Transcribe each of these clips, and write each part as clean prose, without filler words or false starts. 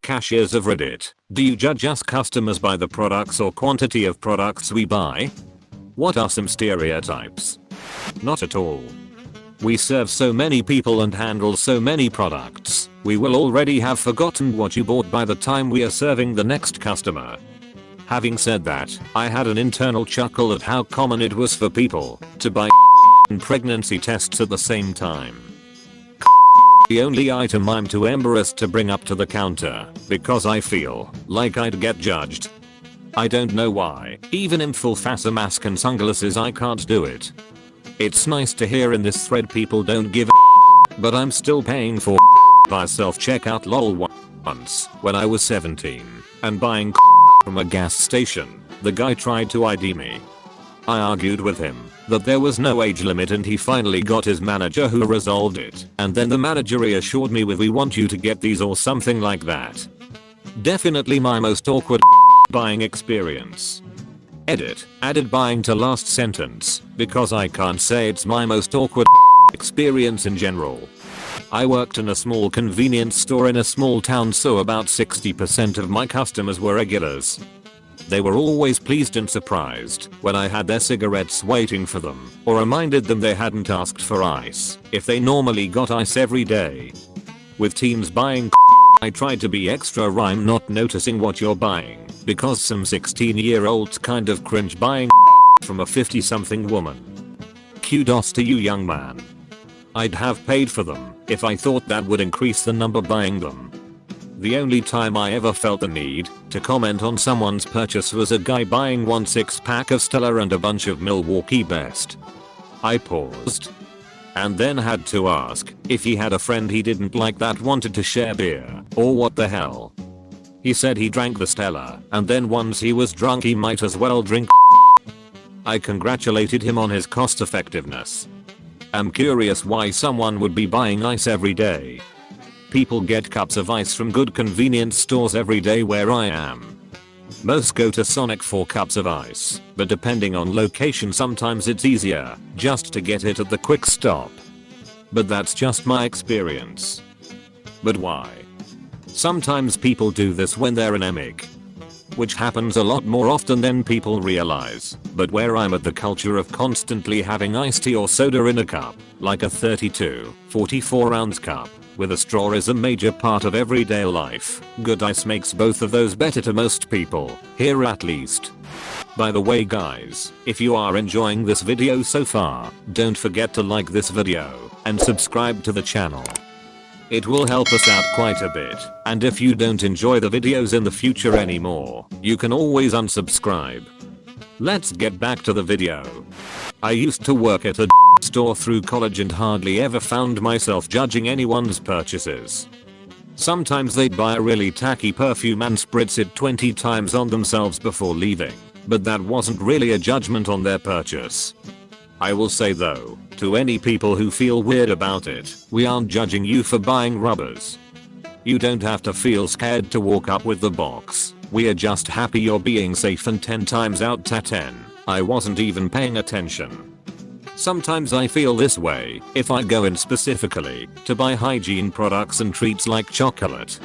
Cashiers of Reddit, do you judge us customers by the products or quantity of products we buy? What are some stereotypes? Not at all. We serve so many people and handle so many products, we will already have forgotten what you bought by the time we are serving the next customer. Having said that, I had an internal chuckle at how common it was for people to buy and pregnancy tests at the same time. The only item I'm too embarrassed to bring up to the counter because I feel like I'd get judged. I don't know why, even in full face mask and sunglasses I can't do it. It's nice to hear in this thread people don't give a but I'm still paying for by self-checkout lol once when I was 17 and buying from a gas station. The guy tried to ID me. I argued with him that there was no age limit and he finally got his manager who resolved it, and then the manager reassured me with "we want you to get these" or something like that. Definitely my most awkward buying experience. Edit, added buying to last sentence because I can't say it's my most awkward experience in general. I worked in a small convenience store in a small town, so about 60% of my customers were regulars. They were always pleased and surprised when I had their cigarettes waiting for them or reminded them they hadn't asked for ice if they normally got ice every day. With teens buying I tried to be extra rhyme not noticing what you're buying because some 16-year-olds kind of cringe buying from a 50-something woman. Kudos to you, young man. I'd have paid for them if I thought that would increase the number buying them. The only time I ever felt the need to comment on someone's purchase was a guy buying one 6-pack of Stella and a bunch of Milwaukee Best. I paused and then had to ask if he had a friend he didn't like that wanted to share beer or what the hell. He said he drank the Stella and then once he was drunk he might as well drink. I congratulated him on his cost effectiveness. I'm curious why someone would be buying ice every day. People get cups of ice from good convenience stores every day where I am. Most go to Sonic for cups of ice, but depending on location sometimes it's easier just to get it at the quick stop. But that's just my experience. But why? Sometimes people do this when they're anemic, which happens a lot more often than people realize, but where I'm at the culture of constantly having iced tea or soda in a cup, like a 32, 44 ounce cup, with a straw is a major part of everyday life. Good ice makes both of those better to most people, here at least. By the way guys, if you are enjoying this video so far, don't forget to like this video and subscribe to the channel. It will help us out quite a bit, and if you don't enjoy the videos in the future anymore, you can always unsubscribe. Let's get back to the video. I used to work at a store through college and hardly ever found myself judging anyone's purchases. Sometimes they'd buy a really tacky perfume and spritz it 20 times on themselves before leaving, but that wasn't really a judgment on their purchase. I will say though, to any people who feel weird about it, we aren't judging you for buying rubbers. You don't have to feel scared to walk up with the box. We are just happy you're being safe, and 10 times out of 10, I wasn't even paying attention. Sometimes I feel this way if I go in specifically to buy hygiene products and treats like chocolate.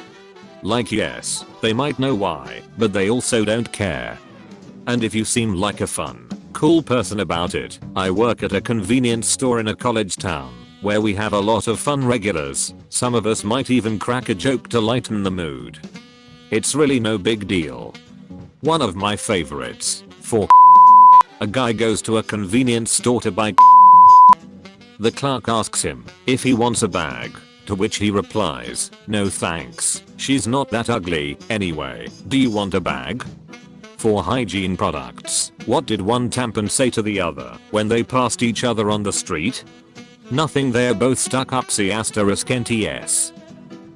Like yes, they might know why, but they also don't care. And if you seem like a fun, cool person about it, I work at a convenience store in a college town where we have a lot of fun regulars. Some of us might even crack a joke to lighten the mood. It's really no big deal. One of my favorites, for a guy goes to a convenience store to buy. The clerk asks him if he wants a bag, to which he replies, "No thanks, she's not that ugly anyway, do you want a bag?" For hygiene products, what did one tampon say to the other when they passed each other on the street? Nothing, they're both stuck up *NTS.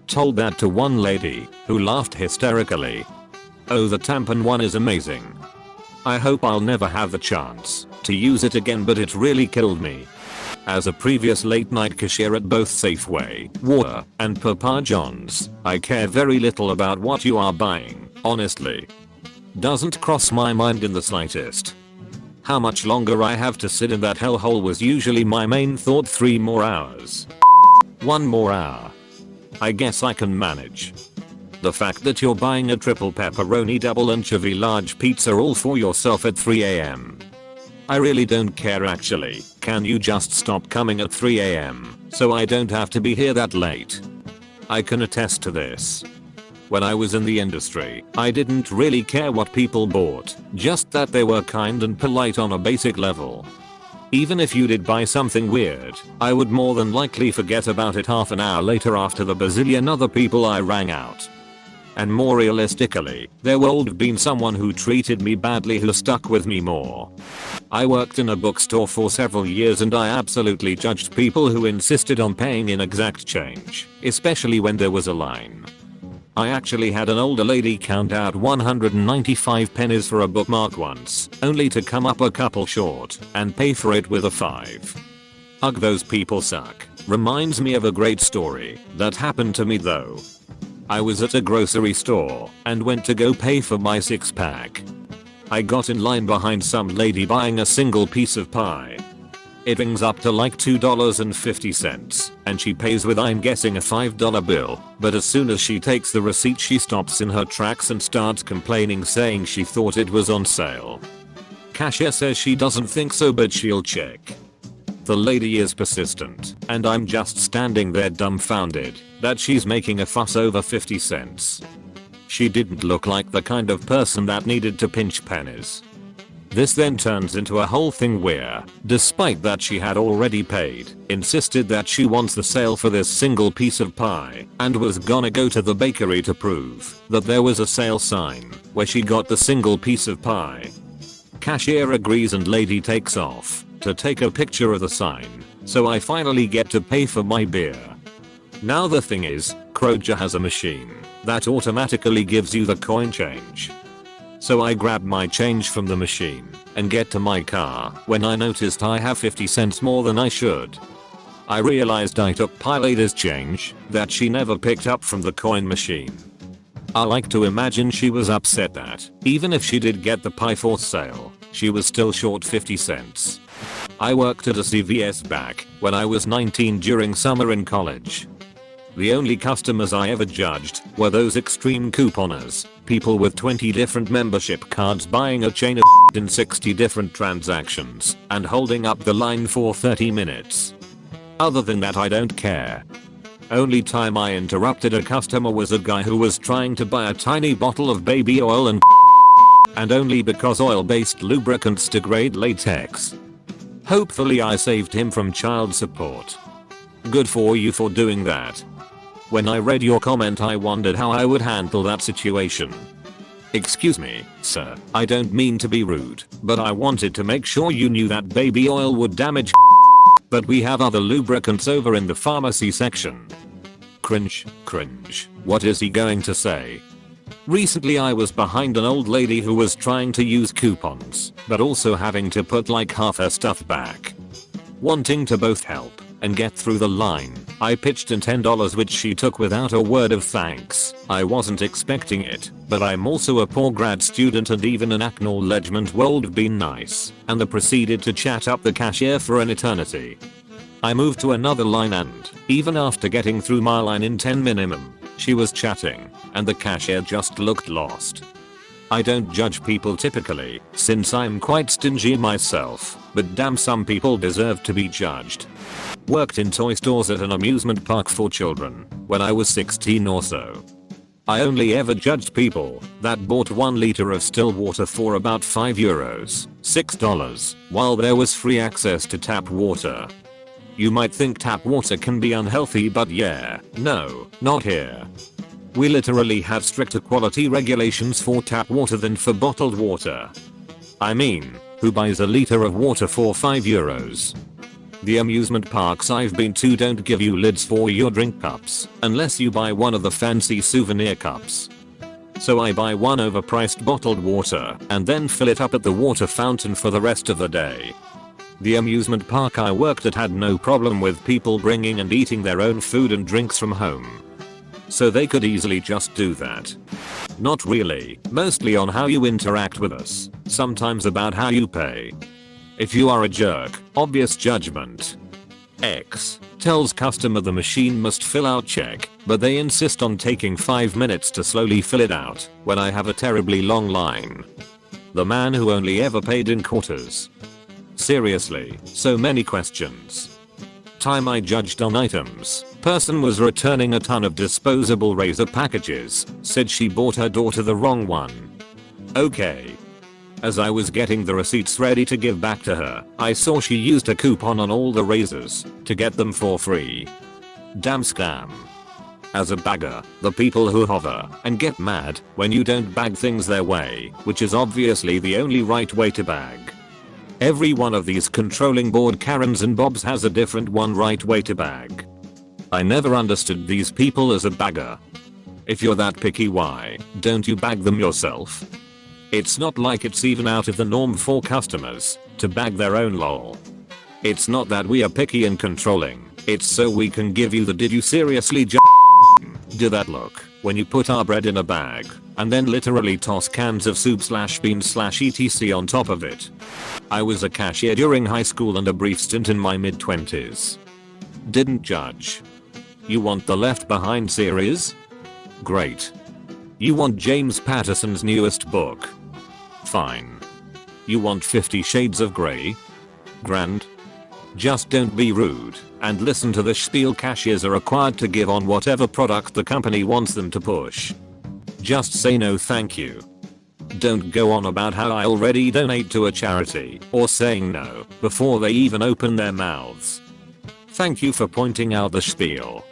Told that to one lady, who laughed hysterically. Oh, the tampon one is amazing. I hope I'll never have the chance to use it again, but it really killed me. As a previous late night cashier at both Safeway, Water, and Papa John's, I care very little about what you are buying, honestly. Doesn't cross my mind in the slightest. How much longer I have to sit in that hellhole was usually my main thought. 3 more hours. 1 more hour. I guess I can manage. The fact that you're buying a triple pepperoni double anchovy large pizza all for yourself at 3 AM. I really don't care actually. Can you just stop coming at 3 AM so I don't have to be here that late? I can attest to this. When I was in the industry, I didn't really care what people bought, just that they were kind and polite on a basic level. Even if you did buy something weird, I would more than likely forget about it half an hour later after the bazillion other people I rang out. And more realistically, there would have been someone who treated me badly who stuck with me more. I worked in a bookstore for several years and I absolutely judged people who insisted on paying in exact change, especially when there was a line. I actually had an older lady count out 195 pennies for a bookmark once, only to come up a couple short and pay for it with a 5. Ugh, those people suck. Reminds me of a great story that happened to me though. I was at a grocery store and went to go pay for my 6-pack. I got in line behind some lady buying a single piece of pie. It rings up to like $2.50 and she pays with, I'm guessing, a $5 bill, but as soon as she takes the receipt she stops in her tracks and starts complaining, saying she thought it was on sale. Cashier says she doesn't think so but she'll check. The lady is persistent and I'm just standing there dumbfounded that she's making a fuss over 50 cents. She didn't look like the kind of person that needed to pinch pennies. This then turns into a whole thing where, despite that she had already paid, insisted that she wants the sale for this single piece of pie and was gonna go to the bakery to prove that there was a sale sign where she got the single piece of pie. Cashier agrees and lady takes off to take a picture of the sign, so I finally get to pay for my beer. Now the thing is, Kroger has a machine that automatically gives you the coin change. So I grab my change from the machine and get to my car when I noticed I have 50 cents more than I should. I realized I took pie lady's change that she never picked up from the coin machine. I like to imagine she was upset that, even if she did get the pie for sale, she was still short 50 cents. I worked at a CVS back when I was 19 during summer in college. The only customers I ever judged were those extreme couponers, people with 20 different membership cards buying a chain of in 60 different transactions and holding up the line for 30 minutes. Other than that I don't care. Only time I interrupted a customer was a guy who was trying to buy a tiny bottle of baby oil and only because oil-based lubricants degrade latex. Hopefully I saved him from child support. Good for you for doing that. When I read your comment I wondered how I would handle that situation. Excuse me, sir, I don't mean to be rude, but I wanted to make sure you knew that baby oil would damage but we have other lubricants over in the pharmacy section. Cringe, cringe. What is he going to say? Recently I was behind an old lady who was trying to use coupons, but also having to put like half her stuff back. Wanting to both help and get through the line, I pitched in $10 which she took without a word of thanks. I wasn't expecting it, but I'm also a poor grad student and even an acknowledgement would have been nice, and I proceeded to chat up the cashier for an eternity. I moved to another line and, even after getting through my line in 10 minimum, she was chatting, and the cashier just looked lost. I don't judge people typically, since I'm quite stingy myself, but damn, some people deserve to be judged. Worked in toy stores at an amusement park for children when I was 16 or so. I only ever judged people that bought 1 liter of still water for about €5, $6, while there was free access to tap water. You might think tap water can be unhealthy, but yeah, no, not here. We literally have stricter quality regulations for tap water than for bottled water. I mean, who buys a liter of water for €5? The amusement parks I've been to don't give you lids for your drink cups unless you buy one of the fancy souvenir cups. So I buy one overpriced bottled water and then fill it up at the water fountain for the rest of the day. The amusement park I worked at had no problem with people bringing and eating their own food and drinks from home. So they could easily just do that. Not really, mostly on how you interact with us, sometimes about how you pay. If you are a jerk, obvious judgment. X tells customer the machine must fill out check, but they insist on taking 5 minutes to slowly fill it out when I have a terribly long line. The man who only ever paid in quarters. Seriously, so many questions. Time I judged on items. Person was returning a ton of disposable razor packages, said she bought her daughter the wrong one. Okay. As I was getting the receipts ready to give back to her, I saw she used a coupon on all the razors to get them for free. Damn scam. As a bagger, the people who hover and get mad when you don't bag things their way, which is obviously the only right way to bag. Every one of these controlling board Karens and Bobs has a different one right way to bag. I never understood these people as a bagger. If you're that picky, why don't you bag them yourself? It's not like it's even out of the norm for customers to bag their own lol. It's not that we are picky and controlling, it's so we can give you the did you seriously do that look when you put our bread in a bag and then literally toss cans of soup/beans/etc on top of it. I was a cashier during high school and a brief stint in my mid-20s. Didn't judge. You want the Left Behind series? Great. You want James Patterson's newest book? Fine. You want 50 Shades of Grey? Grand. Just don't be rude and listen to the spiel cashiers are required to give on whatever product the company wants them to push. Just say no thank you. Don't go on about how I already donate to a charity or saying no before they even open their mouths. Thank you for pointing out the spiel.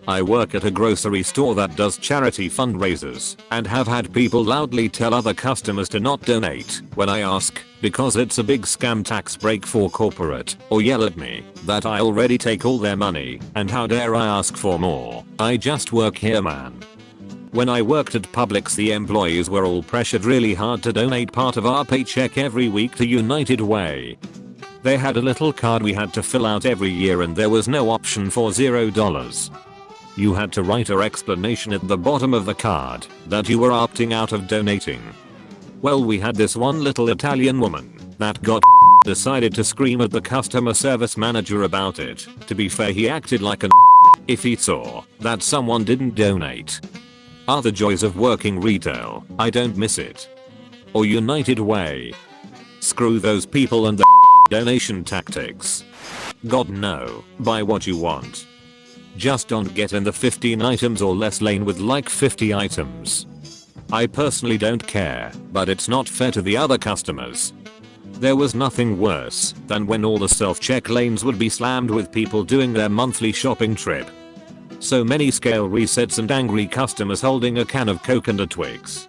I work at a grocery store that does charity fundraisers and have had people loudly tell other customers to not donate when I ask because it's a big scam tax break for corporate, or yell at me that I already take all their money and how dare I ask for more. I just work here, man. When I worked at Publix, the employees were all pressured really hard to donate part of our paycheck every week to United Way. They had a little card we had to fill out every year and there was no option for $0. You had to write an explanation at the bottom of the card that you were opting out of donating. Well, we had this one little Italian woman that got decided to scream at the customer service manager about it. To be fair, he acted like an if he saw that someone didn't donate. Are the joys of working retail. I don't miss it. Or United Way. Screw those people and the donation tactics. God no, buy what you want. Just don't get in the 15 items or less lane with like 50 items. I personally don't care, but it's not fair to the other customers. There was nothing worse than when all the self-check lanes would be slammed with people doing their monthly shopping trip. So many scale resets and angry customers holding a can of Coke and a Twix.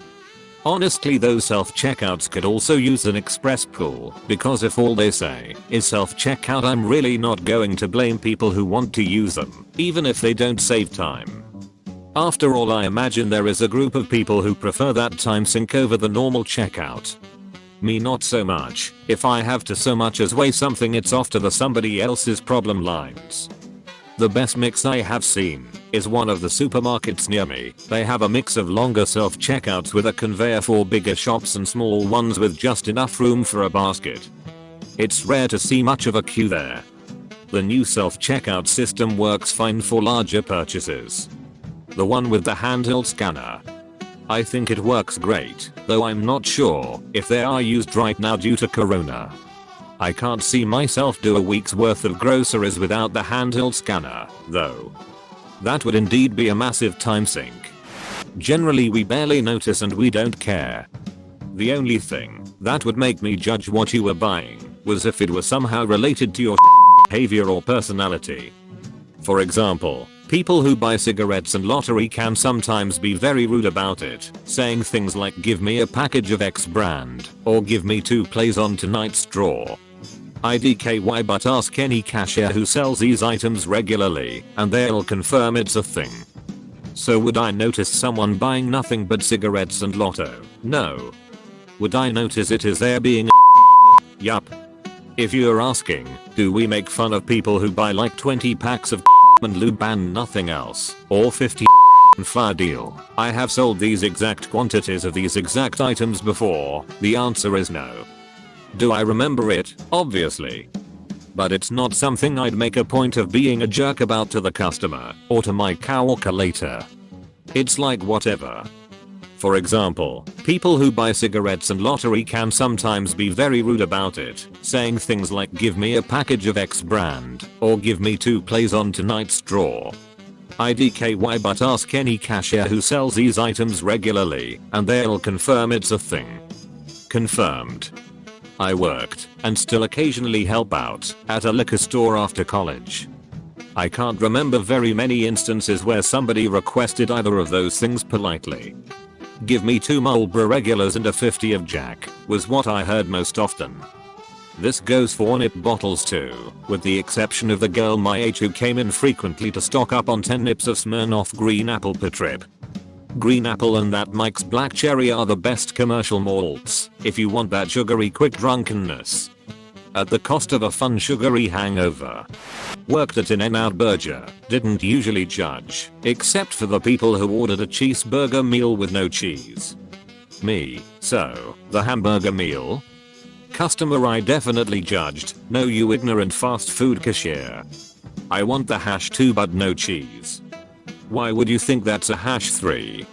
Honestly, those self-checkouts could also use an express pull, because if all they say is self-checkout, I'm really not going to blame people who want to use them, even if they don't save time. After all, I imagine there is a group of people who prefer that time sink over the normal checkout. Me not so much. If I have to so much as weigh something, it's off to the somebody else's problem lines. The best mix I have seen is one of the supermarkets near me. They have a mix of longer self-checkouts with a conveyor for bigger shops and small ones with just enough room for a basket. It's rare to see much of a queue there. The new self-checkout system works fine for larger purchases. The one with the handheld scanner. I think it works great, though I'm not sure if they are used right now due to Corona. I can't see myself do a week's worth of groceries without the handheld scanner, though. That would indeed be a massive time sink. Generally we barely notice and we don't care. The only thing that would make me judge what you were buying was if it was somehow related to your behavior or personality. For example, people who buy cigarettes and lottery can sometimes be very rude about it, saying things like give me a package of X brand, or give me 2 plays on tonight's draw. IDKY, but ask any cashier who sells these items regularly and they'll confirm it's a thing. So would I notice someone buying nothing but cigarettes and lotto? No. Would I notice it is there being Yup. If you're asking, do we make fun of people who buy like 20 packs of and lube and nothing else, or 50 fire deal? I have sold these exact quantities of these exact items before. The answer is no. Do I remember it? Obviously. but it's not something I'd make a point of being a jerk about to the customer or to my coworker later. It's like whatever. For example, people who buy cigarettes and lottery can sometimes be very rude about it, saying things like give me a package of X brand or give me 2 plays on tonight's straw. IDKY, but ask any cashier who sells these items regularly and they'll confirm it's a thing. Confirmed. I worked and still occasionally help out at a liquor store after college. I can't remember very many instances where somebody requested either of those things politely. Give me 2 Marlboro regulars and a 50 of Jack was what I heard most often. This goes for nip bottles too, with the exception of the girl my age who came in frequently to stock up on 10 nips of Smirnoff Green Apple per trip. Green Apple and that Mike's Black Cherry are the best commercial malts if you want that sugary quick drunkenness. At the cost of a fun sugary hangover. Worked at In-N-Out Burger, didn't usually judge, except for the people who ordered a cheeseburger meal with no cheese. Me, so, the hamburger meal? Customer, I definitely judged, no you ignorant fast food cashier. I want the hash 2 but no cheese. Why would you think that's a hash 3?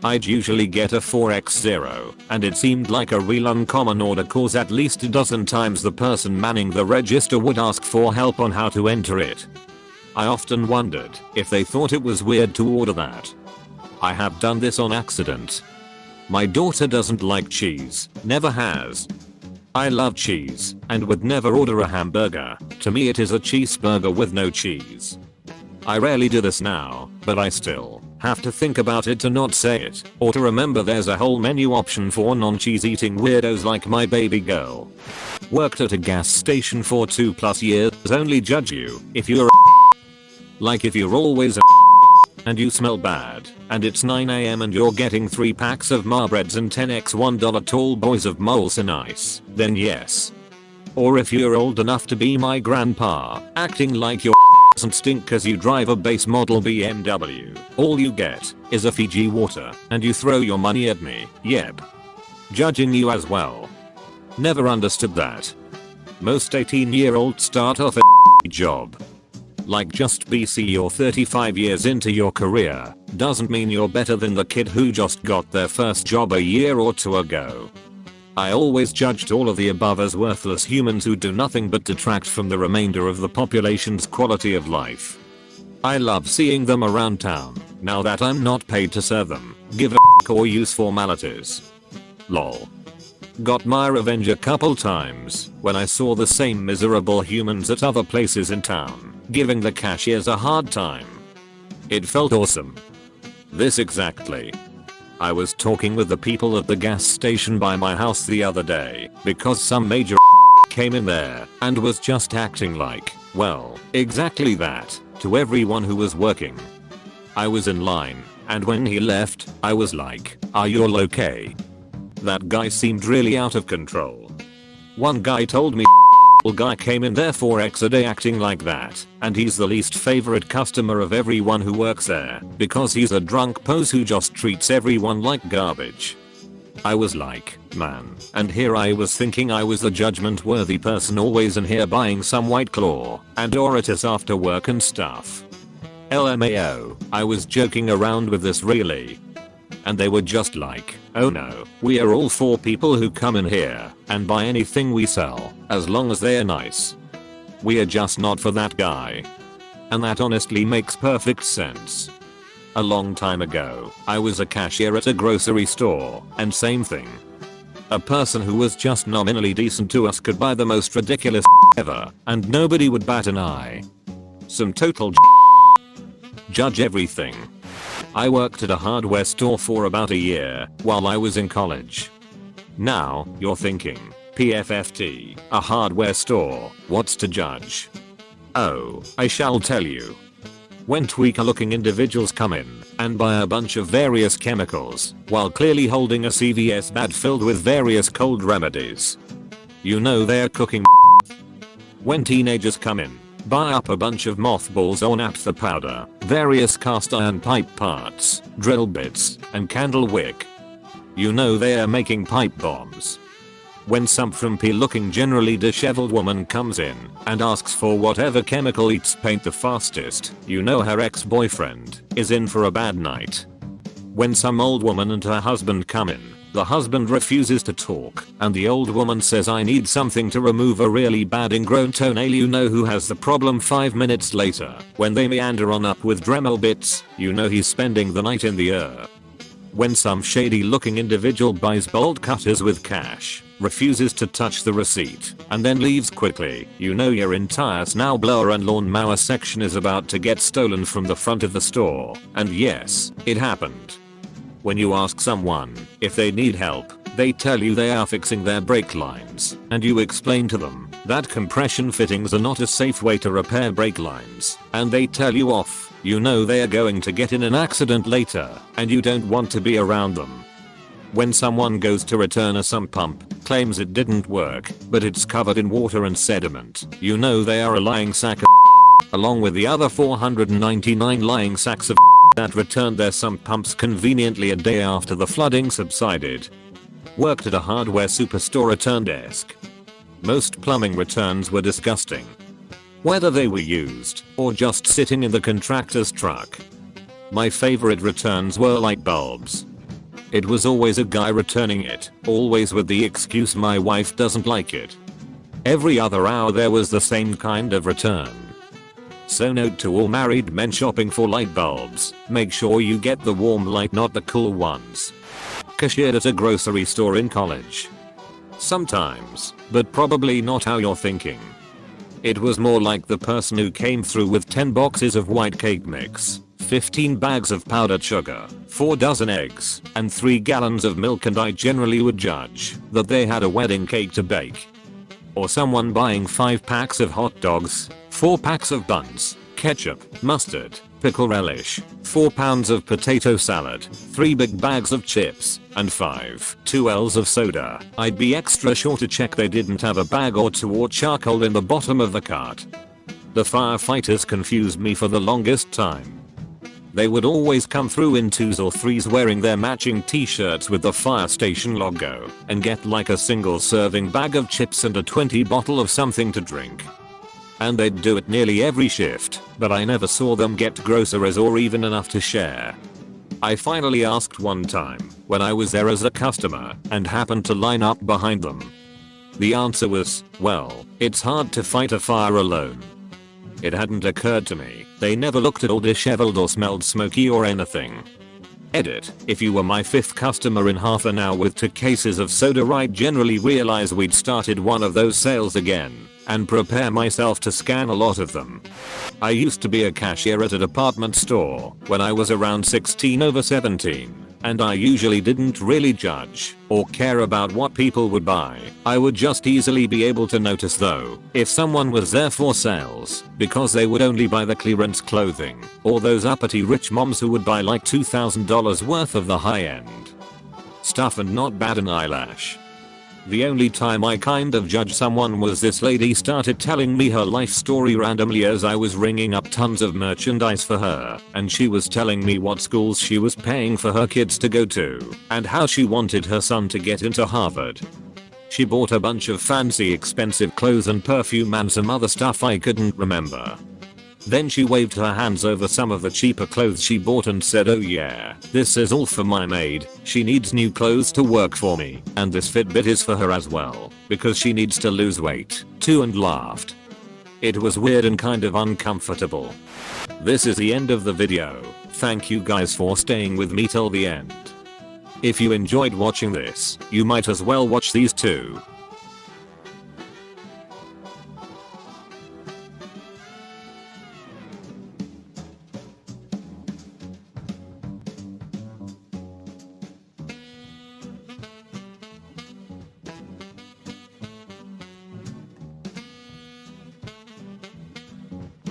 I'd usually get a 4x0, and it seemed like a real uncommon order cause at least a dozen times the person manning the register would ask for help on how to enter it. I often wondered if they thought it was weird to order that. I have done this on accident. My daughter doesn't like cheese, never has. I love cheese, and would never order a hamburger. To me it is a cheeseburger with no cheese. I rarely do this now, but I still have to think about it to not say it, or to remember there's a whole menu option for non-cheese eating weirdos like my baby girl. Worked at a gas station for 2+ years, only judge you if you're a like if you're always a and you smell bad, and it's 9 AM and you're getting 3 packs of Marbreads and 10x $1 tall boys of Molson Ice, then yes. Or if you're old enough to be my grandpa, acting like your doesn't stink cause you drive a base model BMW, all you get is a Fiji water and you throw your money at me, yep. Judging you as well. Never understood that. Most 18-year-olds start off a job. Like just BC you're 35 years into your career, doesn't mean you're better than the kid who just got their first job a year or 2 ago. I always judged all of the above as worthless humans who do nothing but detract from the remainder of the population's quality of life. I love seeing them around town, now that I'm not paid to serve them, give a or use formalities. Lol. Got my revenge a couple times when I saw the same miserable humans at other places in town, giving the cashiers a hard time. It felt awesome. This exactly. I was talking with the people at the gas station by my house the other day because some major came in there and was just acting like, well, exactly that, to everyone who was working. I was in line, and when he left, I was like, are you all okay? That guy seemed really out of control. One guy told me guy came in there 4x a day acting like that, and he's the least favorite customer of everyone who works there because he's a drunk pose who just treats everyone like garbage. I was like, man, and here I was thinking I was the judgment worthy person always in here buying some White Claw and Doritos after work and stuff. LMAO, I was joking around with this really. And they were just like, oh no, we are all 4 people who come in here and buy anything we sell, as long as they're nice. We are just not for that guy. And that honestly makes perfect sense. A long time ago, I was a cashier at a grocery store, and same thing. A person who was just nominally decent to us could buy the most ridiculous ever, and nobody would bat an eye. Some total judge everything. I worked at a hardware store for about a year while I was in college. Now, you're thinking, PFFT, a hardware store, what's to judge? Oh, I shall tell you. When tweaker looking individuals come in and buy a bunch of various chemicals while clearly holding a CVS bag filled with various cold remedies, you know they're cooking. When teenagers come in, buy up a bunch of mothballs or naphtha powder, various cast iron pipe parts, drill bits, and candle wick, you know they are making pipe bombs. When some frumpy looking generally disheveled woman comes in and asks for whatever chemical eats paint the fastest, you know her ex-boyfriend is in for a bad night. When some old woman and her husband come in, the husband refuses to talk and the old woman says I need something to remove a really bad ingrown toenail, you know who has the problem 5 minutes later. When they meander on up with Dremel bits, you know he's spending the night in the When some shady looking individual buys bolt cutters with cash, refuses to touch the receipt, and then leaves quickly, you know your entire snowblower and lawnmower section is about to get stolen from the front of the store. And yes, it happened. When you ask someone if they need help, they tell you they are fixing their brake lines, and you explain to them that compression fittings are not a safe way to repair brake lines, and they tell you off. You know they are going to get in an accident later, and you don't want to be around them. When someone goes to return a sump pump, claims it didn't work, but it's covered in water and sediment, you know they are a lying sack of along with the other 499 lying sacks of that returned their sump pumps conveniently a day after the flooding subsided. Worked at a hardware superstore return desk. Most plumbing returns were disgusting. Whether they were used or just sitting in the contractor's truck. My favorite returns were light bulbs. It was always a guy returning it, always with the excuse my wife doesn't like it. Every other hour there was the same kind of return. So note to all married men shopping for light bulbs, make sure you get the warm light, not the cool ones. Cashier at a grocery store in college. Sometimes, but probably not how you're thinking. It was more like the person who came through with 10 boxes of white cake mix, 15 bags of powdered sugar, 4 dozen eggs, and 3 gallons of milk, and I generally would judge that they had a wedding cake to bake. Or someone buying 5 packs of hot dogs, 4 packs of buns, ketchup, mustard, pickle relish, 4 pounds of potato salad, 3 big bags of chips, and 2 L's of soda. I'd be extra sure to check they didn't have a bag or 2 or charcoal in the bottom of the cart. The firefighters confused me for the longest time. They would always come through in 2s or 3s wearing their matching t-shirts with the fire station logo and get like a single serving bag of chips and a 20 bottle of something to drink. And they'd do it nearly every shift, but I never saw them get groceries or even enough to share. I finally asked one time when I was there as a customer and happened to line up behind them. The answer was, well, it's hard to fight a fire alone. It hadn't occurred to me they never looked at all disheveled or smelled smoky or anything. Edit, if you were my 5th customer in half an hour with 2 cases of soda, I'd generally realize we'd started one of those sales again and prepare myself to scan a lot of them. I used to be a cashier at a department store when I was around 16 over 17, and I usually didn't really judge or care about what people would buy. I would just easily be able to notice though if someone was there for sales because they would only buy the clearance clothing, or those uppity rich moms who would buy like $2,000 worth of the high-end stuff and not bat an eyelash. The only time I kind of judged someone was this lady started telling me her life story randomly as I was ringing up tons of merchandise for her, and she was telling me what schools she was paying for her kids to go to and how she wanted her son to get into Harvard. She bought a bunch of fancy expensive clothes and perfume and some other stuff I couldn't remember. Then she waved her hands over some of the cheaper clothes she bought and said, oh yeah, this is all for my maid, she needs new clothes to work for me, and this Fitbit is for her as well, because she needs to lose weight, too, and laughed. It was weird and kind of uncomfortable. This is the end of the video. Thank you guys for staying with me till the end. If you enjoyed watching this, you might as well watch these too.